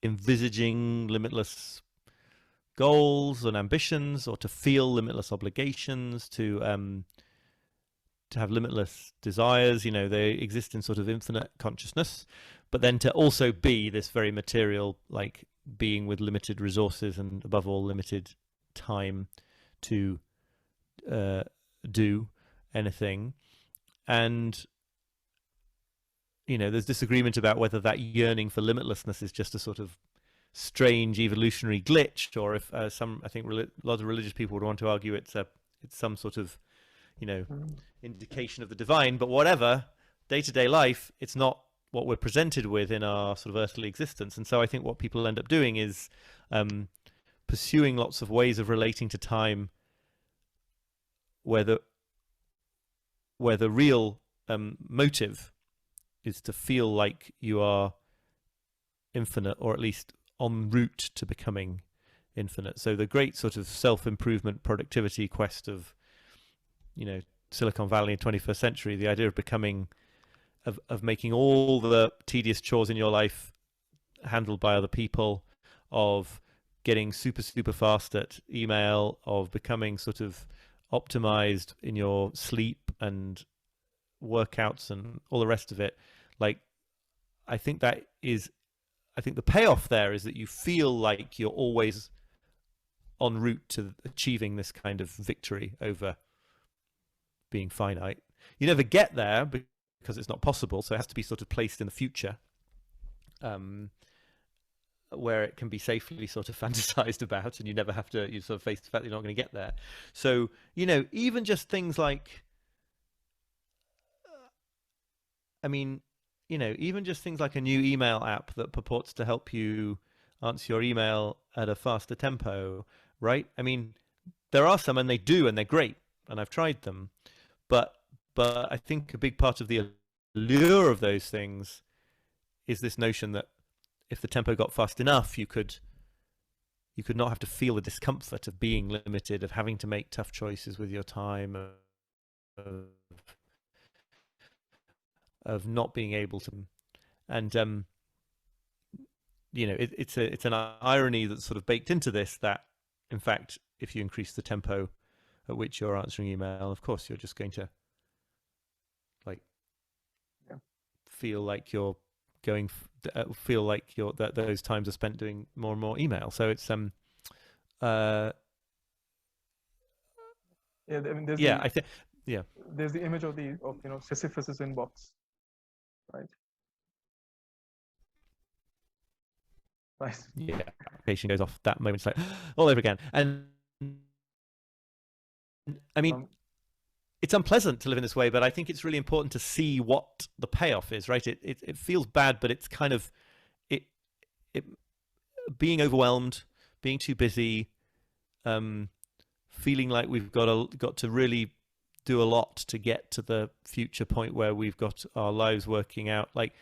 envisaging limitless goals and ambitions, or to feel limitless obligations, to have limitless desires. They exist in sort of infinite consciousness, but then to also be this very material, like being with limited resources and above all limited time to do anything. And there's disagreement about whether that yearning for limitlessness is just a sort of strange evolutionary glitch, or if I think a lot of religious people would want to argue it's some sort of indication of the divine. But whatever, day-to-day life, it's not what we're presented with in our sort of earthly existence. And so I think what people end up doing is pursuing lots of ways of relating to time where the real motive is to feel like you are infinite, or at least en route to becoming infinite. So the great sort of self-improvement productivity quest of Silicon Valley in 21st century, the idea of becoming, of making all the tedious chores in your life handled by other people, of getting super fast at email, of becoming sort of optimized in your sleep and workouts and all the rest of it. Like, I think the payoff there is that you feel like you're always en route to achieving this kind of victory over being finite. You never get there because it's not possible, so it has to be sort of placed in the future, where it can be safely sort of fantasized about, and you never have to, you sort of face the fact that you're not going to get there. So, you know, even just things like, I mean, you know, even just things like a new email app that purports to help you answer your email at a faster tempo, right? I mean, there are some, and they do, and they're great, and I've tried them, but I think a big part of the allure of those things is this notion that if the tempo got fast enough, you could not have to feel the discomfort of being limited, of having to make tough choices with your time, of not being able to, and you know, it's an irony that's sort of baked into this, that in fact, if you increase the tempo at which you're answering email, of course you're just going to feel like you're going, feel like that those times are spent doing more and more email. So it's Yeah, I mean, there's the image of Sisyphus's inbox, right? Right. Yeah, application goes off that moment, it's like all over again. And I mean, it's unpleasant to live in this way, but I think it's really important to see what the payoff is, right? It feels bad, but it's kind of it being overwhelmed, being too busy, feeling like we've got to really do a lot to get to the future point where we've got our lives working out. Like,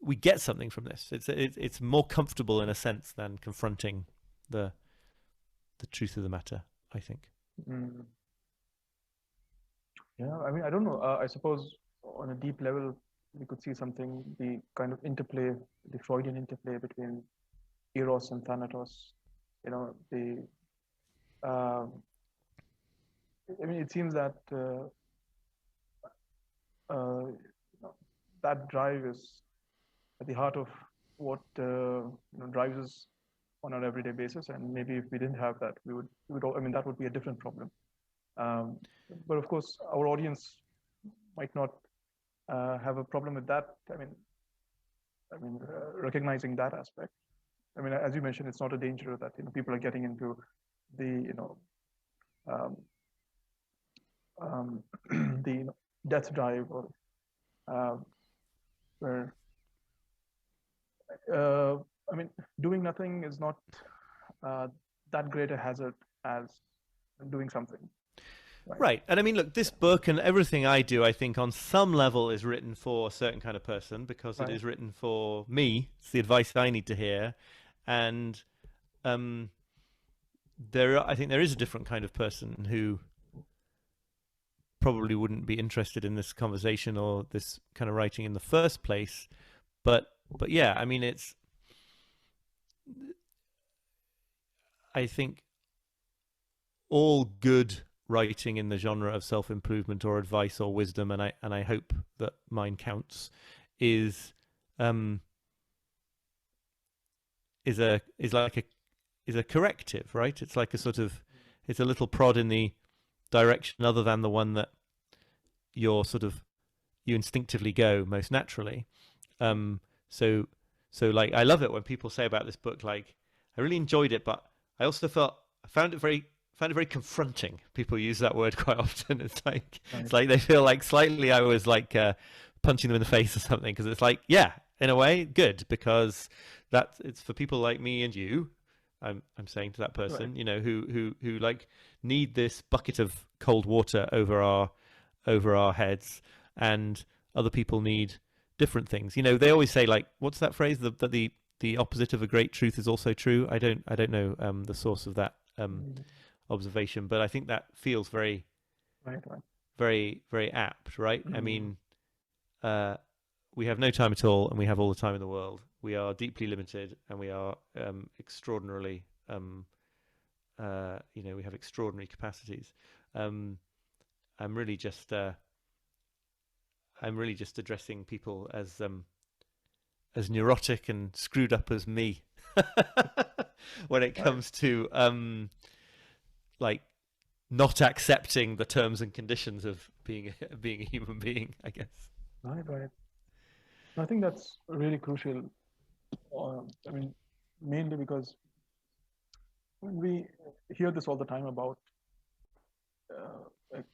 we get something from this. It's more comfortable in a sense than confronting the truth of the matter, I think. Mm. Yeah, I mean, I don't know. I suppose on a deep level, we could see something, the kind of interplay, the Freudian interplay between eros and thanatos. You know, I mean, it seems that that drive is at the heart of what drives us on an everyday basis. And maybe if we didn't have that, we would I mean, that would be a different problem. But of course, our audience might not have a problem with that. I mean, recognizing that aspect. I mean, as you mentioned, it's not a danger that people are getting into the the death drive, or where I mean, doing nothing is not that great a hazard as doing something. Right. And I mean, look, this book and everything I do, I think on some level is written for a certain kind of person, because it is written for me. It's the advice I need to hear. And I think there is a different kind of person who probably wouldn't be interested in this conversation or this kind of writing in the first place. But yeah, I mean, I think all good writing in the genre of self-improvement or advice or wisdom, and I hope that mine counts, is a corrective, right? It's like it's a little prod in the direction other than the one that you instinctivly go most naturally. So like, I love it when people say about this book, like, I really enjoyed it, but I also found it very confronting. People use that word quite often. It's like they feel like slightly I was like punching them in the face or something, because it's like, yeah, in a way, good, because it's for people like me and you. I'm saying to that person, who like need this bucket of cold water over our heads, and other people need different things. They always say, like, what's that phrase? That the opposite of a great truth is also true. I don't know the source of that observation, but I think that feels very, very, very apt, right? I mean, we have no time at all, and we have all the time in the world. We are deeply limited, and we are extraordinarily, we have extraordinary capacities. I'm really just addressing people as neurotic and screwed up as me when it comes to like not accepting the terms and conditions of being a human being, I guess. Right, right. I think that's really crucial. I mean, mainly because we hear this all the time about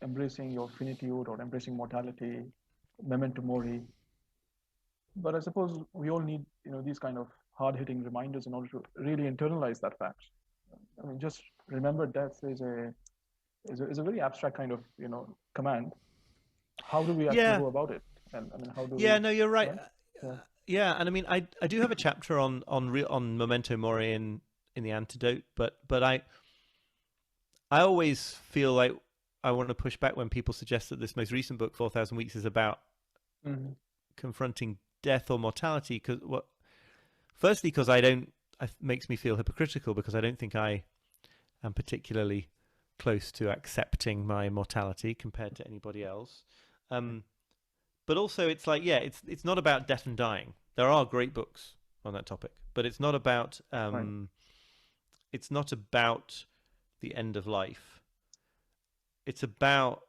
embracing your finitude or embracing mortality, memento mori. But I suppose we all need, these kind of hard-hitting reminders in order to really internalize that fact. I mean, just remember death is a very abstract kind of, command. How do we actually Yeah, go about it? And I mean, how do yeah, we, no, you're right. right? Yeah. Yeah, and I mean, I do have a chapter on memento mori in the antidote, but I always feel like I want to push back when people suggest that this most recent book, 4,000 Weeks, is about confronting death or mortality. Firstly, because it makes me feel hypocritical because I don't think I am particularly close to accepting my mortality compared to anybody else. But also, it's like, yeah, it's not about death and dying. There are great books on that topic, but it's not about Right. it's not about the end of life. It's about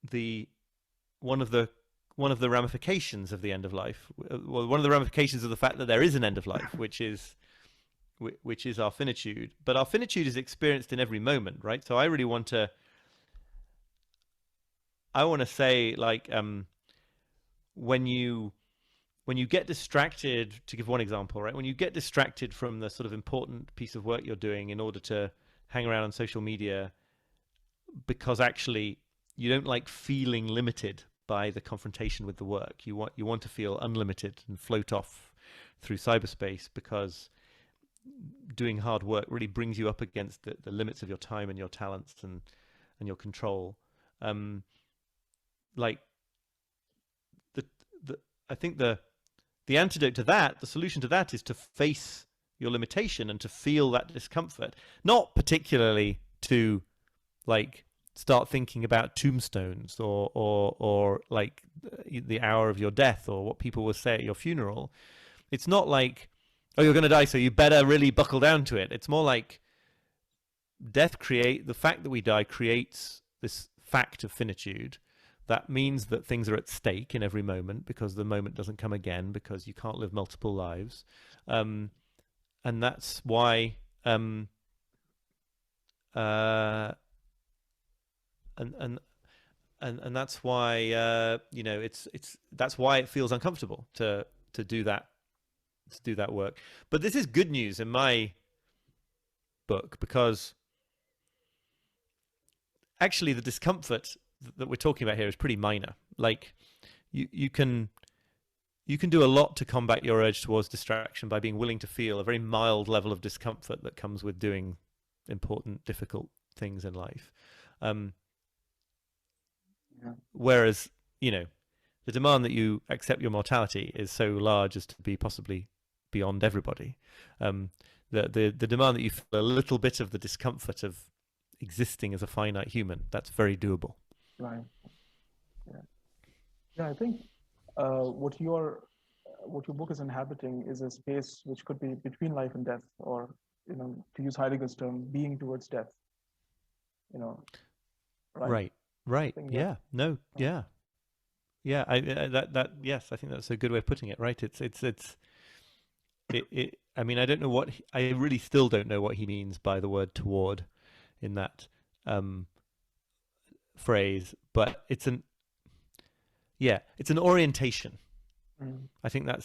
the one of the ramifications of the end of life. Well, one of the ramifications of the fact that there is an end of life, which is our finitude. But our finitude is experienced in every moment, right? So I really want to. I want to say, like, when you get distracted, to give one example, right? When you get distracted from the sort of important piece of work you're doing in order to hang around on social media, because actually you don't like feeling limited by the confrontation with the work. You want to feel unlimited and float off through cyberspace, because doing hard work really brings you up against the limits of your time and your talents and your control. Like I think the antidote to that, the solution to that, is to face your limitation and to feel that discomfort. Not particularly to like start thinking about tombstones or like the hour of your death or what people will say at your funeral. It's not like, oh, you're going to die, so you better really buckle down to it. It's more like the fact that we die creates this fact of finitude. That means that things are at stake in every moment, because the moment doesn't come again, because you can't live multiple lives. And that's why and that's why that's why it feels uncomfortable to do that work. But this is good news in my book, because actually the discomfort that we're talking about here is pretty minor. Like you can do a lot to combat your urge towards distraction by being willing to feel a very mild level of discomfort that comes with doing important, difficult things in life. Whereas, the demand that you accept your mortality is so large as to be possibly beyond everybody. The demand that you feel a little bit of the discomfort of existing as a finite human, that's very doable. Right. Yeah. I think what your book is inhabiting is a space which could be between life and death, or to use Heidegger's term, being towards death. Right. Right. Yeah. No. Yeah. Yeah. Yes, I think that's a good way of putting it. Right. I mean, I really still don't know what he means by the word toward in that phrase, but it's an orientation. I think I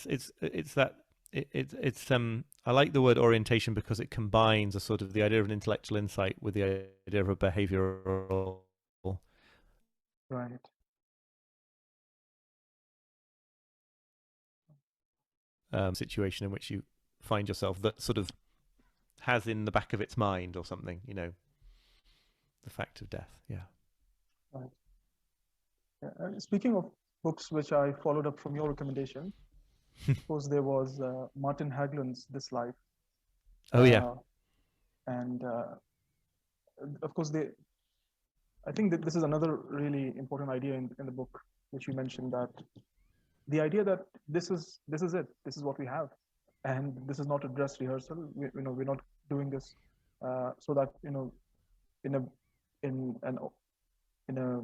like the word orientation because it combines a sort of the idea of an intellectual insight with the idea of a behavioral situation in which you find yourself, that sort of has in the back of its mind or something, the fact of death. Yeah. Right. Speaking of books which I followed up from your recommendation, of course, there was Martin Hagland's This Life. Oh, yeah. And of course, I think that this is another really important idea in the book, which you mentioned, that the idea that this is it, this is what we have, and this is not a dress rehearsal. We're not doing this so that in a in an in a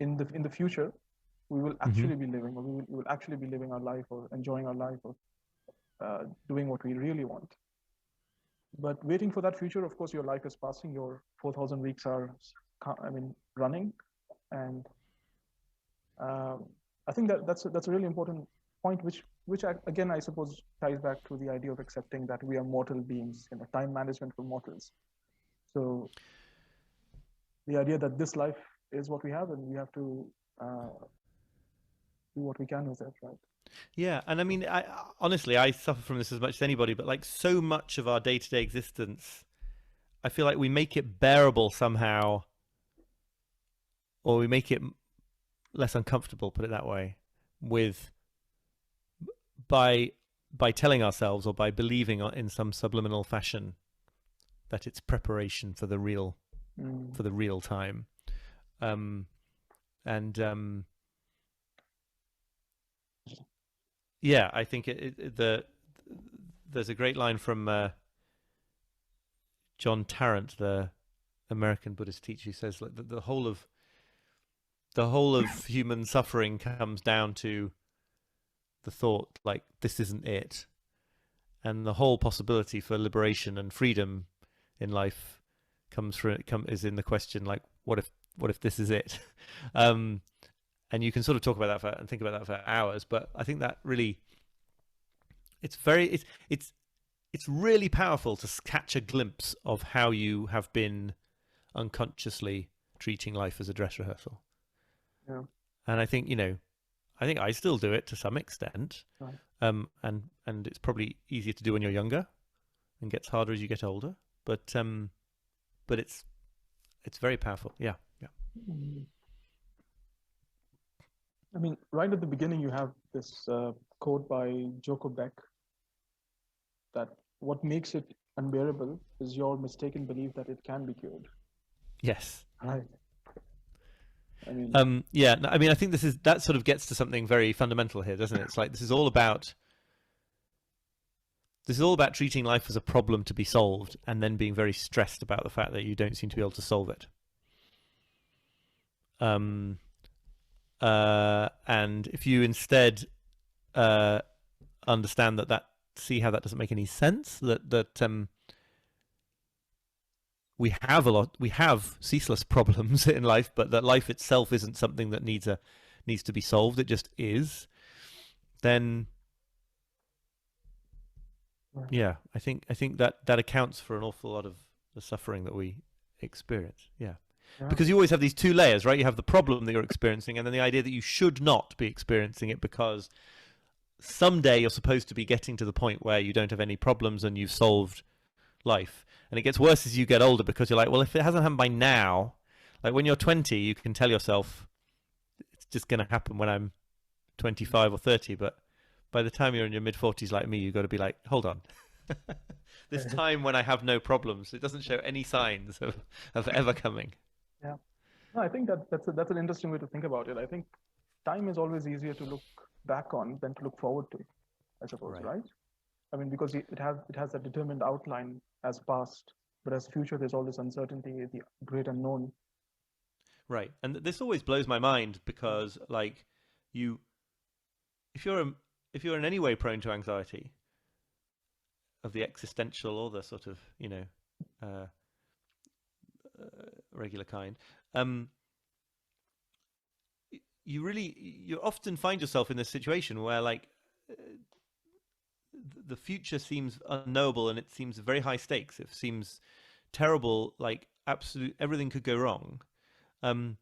in the future we will actually be living, or we will actually be living our life or enjoying our life or doing what we really want. But waiting for that future, of course, your life is passing. Your 4,000 weeks are, running, and I think that's a really important point, which again I suppose ties back to the idea of accepting that we are mortal beings. Time management for mortals. So the idea that this life is what we have, and we have to do what we can with it, right? Yeah, and I mean, honestly, I suffer from this as much as anybody, but like so much of our day-to-day existence, I feel like we make it bearable somehow, or we make it less uncomfortable, put it that way, with by telling ourselves or by believing in some subliminal fashion that it's preparation for the real time. Yeah, I think there's a great line from John Tarrant, the American Buddhist teacher, who says like the whole of human suffering comes down to the thought like this isn't it, and the whole possibility for liberation and freedom in life is in the question like what if this is it. And you can sort of talk about that and think about that for hours, but I think that really it's really powerful to catch a glimpse of how you have been unconsciously treating life as a dress rehearsal. Yeah. And I think I still do it to some extent. Right. And it's probably easier to do when you're younger and gets harder as you get older, but it's very powerful. Yeah. I mean, right at the beginning, you have this quote by Joko Beck that what makes it unbearable is your mistaken belief that it can be cured. Yes. Right. I mean, I think that sort of gets to something very fundamental here, doesn't it? It's like this is all about treating life as a problem to be solved and then being very stressed about the fact that you don't seem to be able to solve it. And if you instead understand see how that doesn't make any sense, that we have ceaseless problems in life, but that life itself isn't something that needs to be solved. It just is. Then, yeah, I think that accounts for an awful lot of the suffering that we experience. Yeah. Because you always have these two layers, right? You have the problem that you're experiencing, and then the idea that you should not be experiencing it because someday you're supposed to be getting to the point where you don't have any problems and you've solved life. And it gets worse as you get older because you're like, well, if it hasn't happened by now, like when you're 20, you can tell yourself it's just going to happen when I'm 25 or 30. But by the time you're in your mid-40s like me, you've got to be like, hold on. This time when I have no problems, it doesn't show any signs of ever coming. Yeah. No, I think that's an interesting way to think about it. I think time is always easier to look back on than to look forward to, I suppose, right? I mean, because it has a determined outline as past, but as future, there's all this uncertainty, the great unknown. Right, and this always blows my mind because, like, if you're in any way prone to anxiety of the existential or the sort of regular kind, you often find yourself in this situation where like the future seems unknowable and it seems very high stakes. It seems terrible, like absolute everything could go wrong. And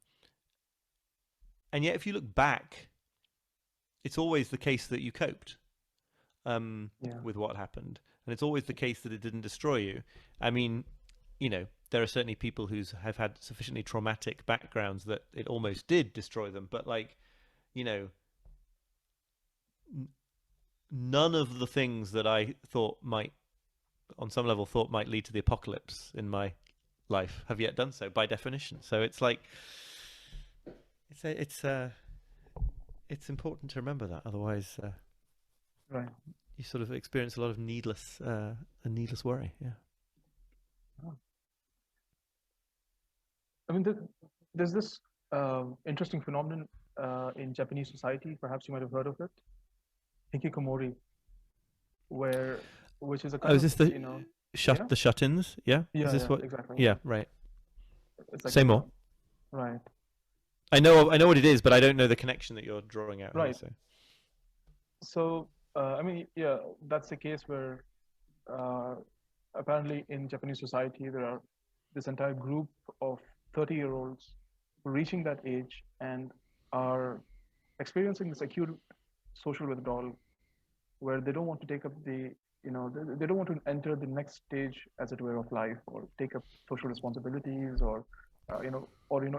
yet if you look back, it's always the case that you coped with what happened. And it's always the case that it didn't destroy you. I mean, there are certainly people who have had sufficiently traumatic backgrounds that it almost did destroy them. But like, none of the things that I thought might lead to the apocalypse in my life have yet done so by definition. So it's like, it's important to remember that. Otherwise, right, you sort of experience a lot of needless worry. Yeah. mean, there's this interesting phenomenon in Japanese society. Perhaps you might have heard of it, Hikikomori, which is a Oh, kind is of, this the yeah, the shut-ins? Yeah. Is this yeah, what? exactly. Yeah. Right. It's like Say more. right, I know what it is, but I don't know the connection that you're drawing out here. right. So, I mean, yeah, that's the case where apparently in Japanese society there are this entire group of 30-year-olds reaching that age and are experiencing this acute social withdrawal where they don't want to take up they don't want to enter the next stage, as it were, of life, or take up social responsibilities, or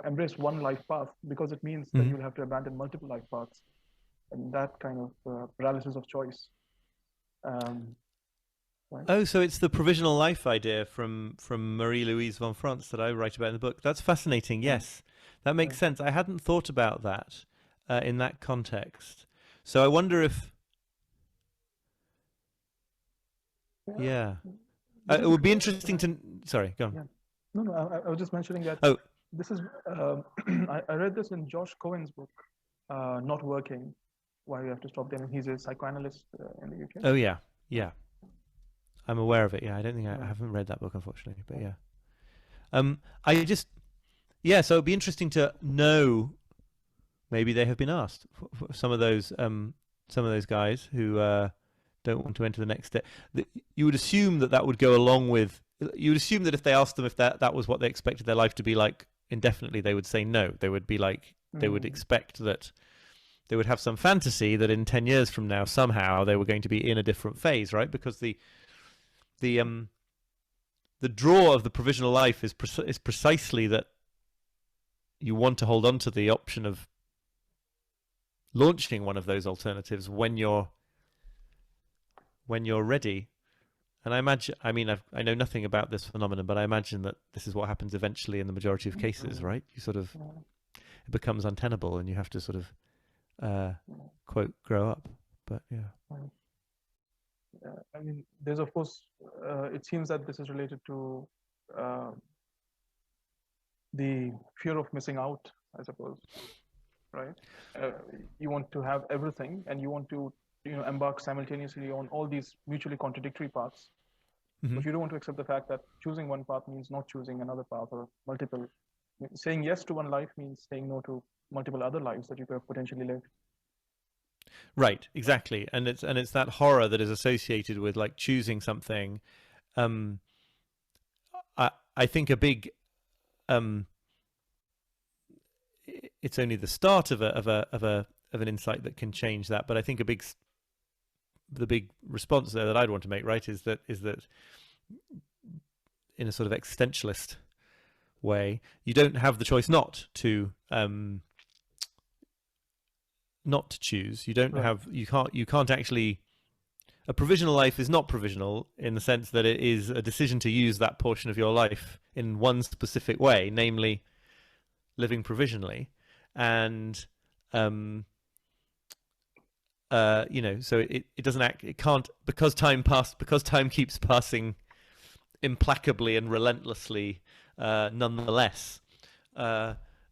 embrace one life path, because it means that you'll have to abandon multiple life paths, and that kind of paralysis of choice. Right? Oh, so it's the provisional life idea from Marie-Louise von France that I write about in the book. That's fascinating. Yes, that makes sense. I hadn't thought about that in that context. So I wonder if, it would be interesting to. Sorry, go on. Yeah. No, I was just mentioning that. Oh, this is. I read this in Josh Cohen's book, Not Working, Why We Have to Stop Them. And he's a psychoanalyst in the UK. Oh yeah. I'm aware of it. Yeah, I don't think I haven't read that book, unfortunately, but yeah. So it'd be interesting to know. Maybe they have been asked for some of those guys who don't want to enter the next step. You would assume that would go along with. You would assume that if they asked them if that was what they expected their life to be like indefinitely, they would say no. They would be like they would expect that they would have some fantasy that in 10 years from now somehow they were going to be in a different phase, right? Because the draw of the provisional life is precisely that you want to hold on to the option of launching one of those alternatives when you're ready. And I know nothing about this phenomenon, but I imagine that this is what happens eventually in the majority of cases, right? You sort of, it becomes untenable and you have to sort of, quote, grow up. But yeah. I mean, there's of course, it seems that this is related to the fear of missing out, I suppose, right? You want to have everything, and you want to, embark simultaneously on all these mutually contradictory paths, but you don't want to accept the fact that choosing one path means not choosing another path, or multiple. Saying yes to one life means saying no to multiple other lives that you could have potentially lived. Right, exactly, and it's that horror that is associated with like choosing something. I think a big, it's only the start of an insight that can change that. But I think the big response there that I'd want to make, right, is that in a sort of existentialist way, you don't have the choice not to choose. You don't have, you can't actually, a provisional life is not provisional in the sense that it is a decision to use that portion of your life in one specific way, namely living provisionally. And so it doesn't act, it can't, because time keeps passing implacably and relentlessly, nonetheless,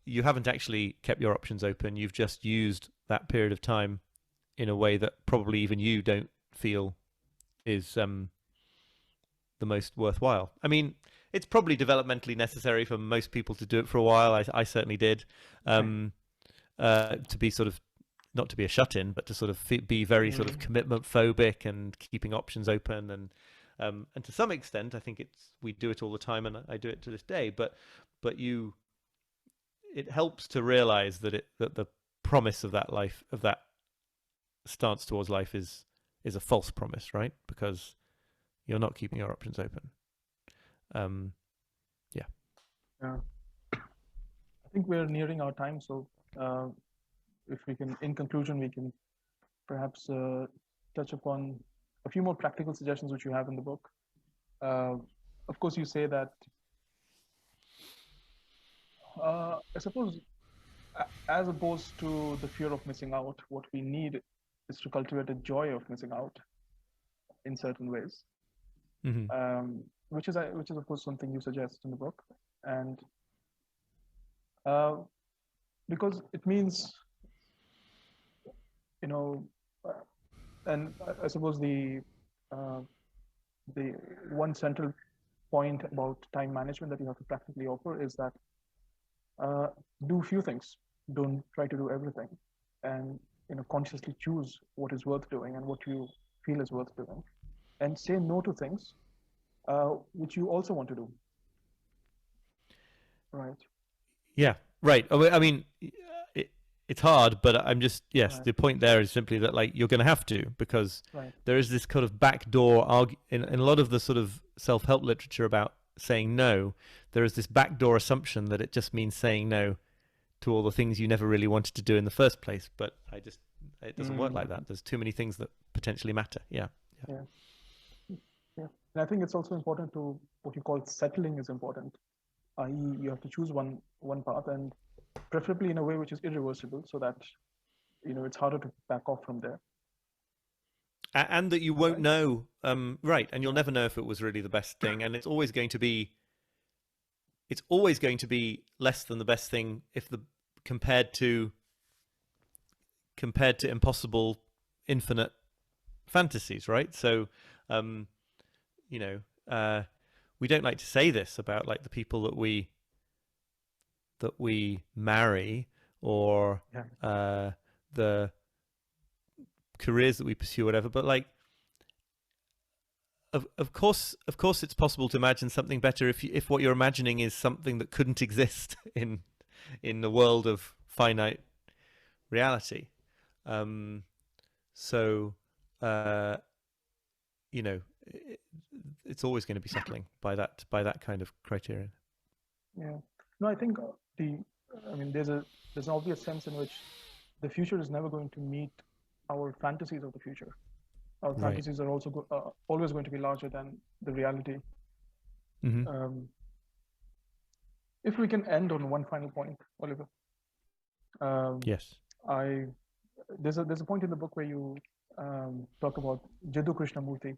you haven't actually kept your options open. You've just used that period of time in a way that probably even you don't feel is the most worthwhile. I mean, it's probably developmentally necessary for most people to do it for a while. I certainly did, to be sort of, not to be a shut-in, but to sort of be very sort of commitment phobic and keeping options open. And to some extent, I think we do it all the time, and I do it to this day. But it helps to realize that the promise of that life, of that stance towards life, is a false promise, right? Because you're not keeping your options open. Yeah. I think we're nearing our time, so if we can, in conclusion, we can perhaps touch upon a few more practical suggestions which you have in the book. Of course, you say that, I suppose, as opposed to the fear of missing out, what we need is to cultivate a joy of missing out in certain ways, which is of course something you suggest in the book. And Because it means, you know, and I suppose uh, the one central point about time management that you have to practically offer is that uh, do few things, don't try to do everything, and consciously choose what is worth doing and what you feel is worth doing, and say no to things which you also want to do. Right. Yeah, right. I mean, it's hard, but I'm just, yes, Right. the point there is simply that like you're going to have to, because Right. there is this kind of backdoor in a lot of the sort of self-help literature about saying no. There is this backdoor assumption that it just means saying no to all the things you never really wanted to do in the first place. But it doesn't work like Mm, that. There's too many things that potentially matter. Yeah. Yeah. yeah. Yeah. And I think it's also important to what you call settling is important. I.e., you have to choose one path, and preferably in a way which is irreversible, so that it's harder to back off from there. And that you won't Right. know, right? And you'll Yeah. never know if it was really the best thing. And it's always going to be less than the best thing if the compared to impossible infinite fantasies, right? So um you know we don't like to say this about like the people that we marry, or Yeah. the careers that we pursue, whatever, but like of course it's possible to imagine something better if what you're imagining is something that couldn't exist in the world of finite reality. Um, so, uh, you know, it's always going to be settling by that kind of criterion. Yeah. No, I think I mean, there's an obvious sense in which the future is never going to meet our fantasies of the future. Our Right. fantasies are also always going to be larger than the reality. Mm-hmm. Um, if we can end on one final point, Oliver, um, Yes. I there's a point in the book where you talk about Jiddu Krishnamurti,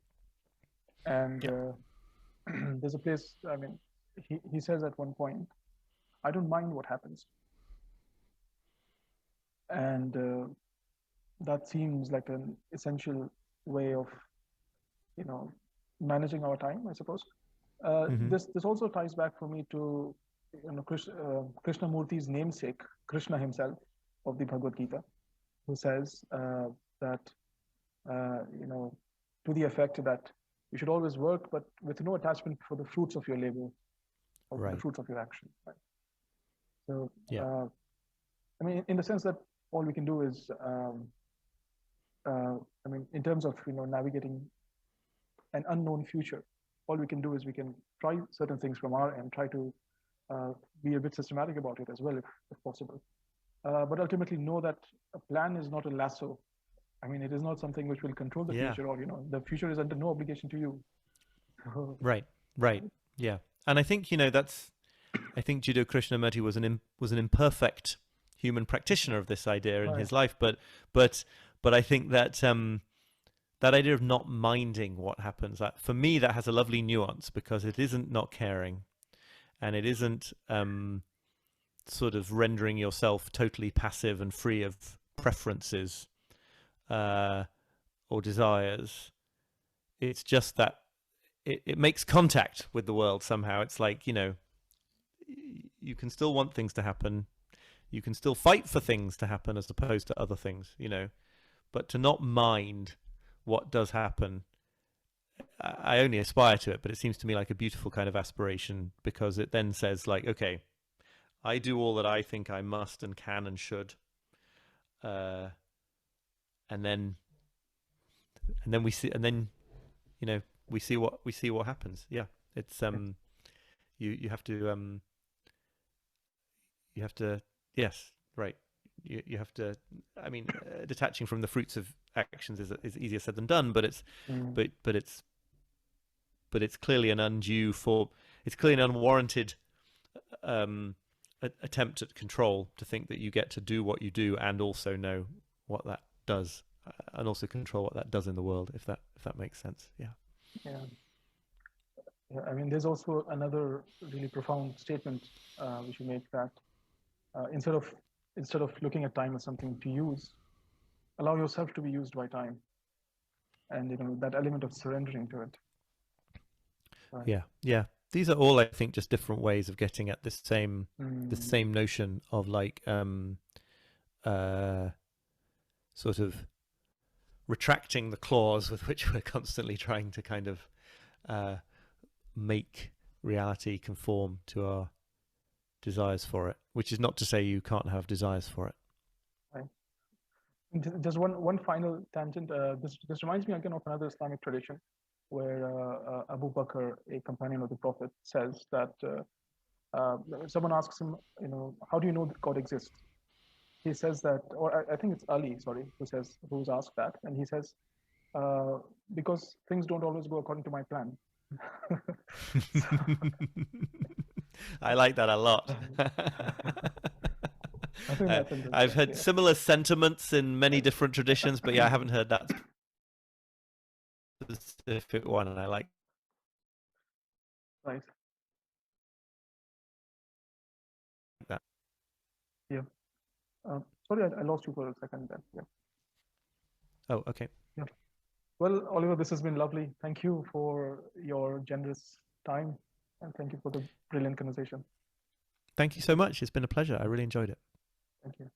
and Yeah. there's a place. I mean, he says at one point, "I don't mind what happens," and that seems like an essential way of you know managing our time, I suppose. Mm-hmm. This also ties back for me to Krishnamurti's namesake, Krishna himself, of the Bhagavad Gita, who says that you know to the effect that you should always work, but with no attachment for the fruits of your labor or the Right. fruits of your action. Right? So Yeah. I mean, in the sense that all we can do is I mean, in terms of navigating an unknown future, all we can do is we can try certain things from our end, try to be a bit systematic about it as well, if possible. But ultimately, know that a plan is not a lasso. I mean, it is not something which will control the Yeah. future, or the future is under no obligation to you. Right. Right. Yeah. And I think I think Jiddu Krishnamurti was an imperfect human practitioner of this idea in Right. his life, but I think that that idea of not minding what happens, for me, that has a lovely nuance, because it isn't not caring, and it isn't sort of rendering yourself totally passive and free of preferences uh, or desires. It's just that it makes contact with the world somehow. It's like, you can still want things to happen. You can still fight for things to happen as opposed to other things, but to not mind what does happen. I only aspire to it, but it seems to me like a beautiful kind of aspiration, because it then says like, okay, I do all that I think I must and can and should, uh, and then we see, and then we see what happens. Yeah, it's you have to yes, right. You have to. I mean, detaching from the fruits of actions is easier said than done, but it's Mm. but but it's but it's clearly an undue for it's clearly an unwarranted um, attempt at control, to think that you get to do what you do and also know what that does, and also control what that does in the world. If that makes sense. Yeah. Yeah. Yeah. I mean, there's also another really profound statement which you make, that instead of looking at time as something to use, allow yourself to be used by time, and that element of surrendering to it. Right. Yeah. These are all, I think, just different ways of getting at this same notion of like sort of retracting the claws with which we're constantly trying to kind of make reality conform to our desires for it, which is not to say you can't have desires for it. Right. Just one final tangent. This reminds me again of another Islamic tradition where Abu Bakr, a companion of the Prophet, says that someone asks him, how do you know that God exists? He says that, or I think it's Ali, sorry, who's asked that, and he says, because things don't always go according to my plan. I like that a lot. I think that's interesting. I've heard similar sentiments in many different traditions, but yeah, I haven't heard that specific one, and I like. Right. That. Yeah. Sorry, I lost you for a second there. Yeah. Oh, okay. Yeah. Well, Oliver, this has been lovely. Thank you for your generous time, and thank you for the brilliant conversation. Thank you so much. It's been a pleasure. I really enjoyed it. Thank you.